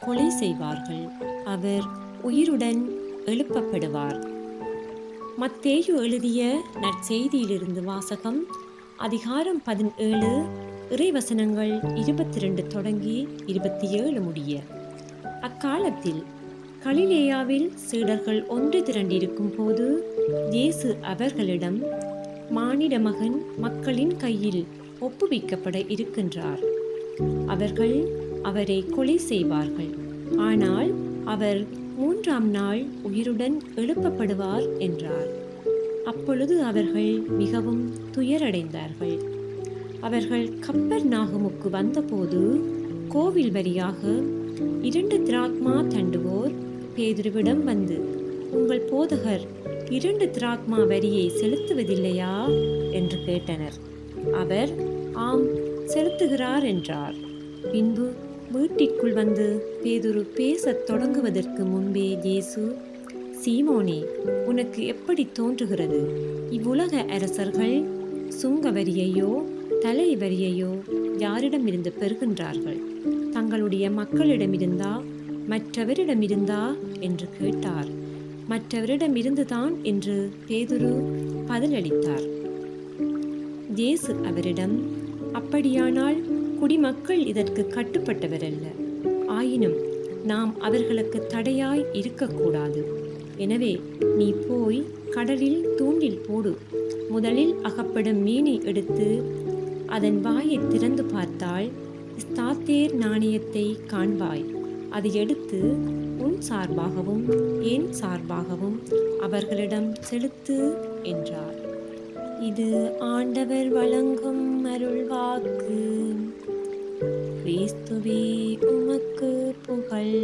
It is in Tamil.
கொலை செய்வார்கள். அவர் உயிருடன் எழுப்பப்படுவார். மத்தேயு எழுதிய நற்செய்தியிலிருந்து வாசகம். அதிகாரம் 17, இறைவசனங்கள் 22 தொடங்கி 27 முடிய. அக்காலத்தில் கலிலேயாவில் சீடர்கள் ஒன்று திரண்டிருக்கும் போது இயேசு அவர்களிடம், மானிட மகன் மக்களின் கையில் ஒப்புவிக்கப்பட இருக்கின்றார். அவர்கள் அவரை கொலை செய்வார்கள். ஆனால் அவர் 3ஆம் நாள் உயிருடன் எழுப்பப்படுவார் என்றார். அப்பொழுது அவர்கள் மிகவும் துயரடைந்தார்கள். அவர்கள் கப்பர்நாகுமுக்கு வந்தபோது கோவில் வழியாக 2 திராக்மா தண்டுவோர் பேதுருவிடம் வந்து, உங்கள் போதகர் 2 திராக்மா வரியை செலுத்துவதில்லையா என்று கேட்டனர். அவர், ஆம், செலுத்துகிறார் என்றார். பின்பு வீட்டிற்குள் வந்து பேதுரு பேசத் தொடங்குவதற்கு முன்பே இயேசு, சீமோனே, உனக்கு எப்படி தோன்றுகிறது? இவ்வுலக அரசர்கள் சுங்க வரியையோ தலை வரியையோ யாரிடமிருந்து பெறுகின்றார்கள்? தங்களுடைய மக்களிடமிருந்தா மற்றவரிடமிருந்தா என்று கேட்டார். மற்றவரிடமிருந்துதான் என்று பேதுரு பதிலளித்தார். இயேசு அவரிடம், அப்படியானால் குடிமக்கள் இதற்கு கட்டுப்பட்டவரல்ல. ஆயினும் நாம் அவர்களுக்கு தடையாய் இருக்கக்கூடாது. எனவே நீ போய் கடலில் தூண்டில் போடு. முதலில் அகப்படும் மீனை எடுத்து அதன் வாயை திறந்து பார்த்தால் ஸ்தாத்தேர் நாணயத்தை காண்பாய். அதை எடுத்து உன் சார்பாகவும் என் சார்பாகவும் அவர்களிடம் செலுத்து என்றார். இது ஆண்டவர் வழங்கும் அருள்வாக்கு. கிறிஸ்துவே உமக்கு புகழ்.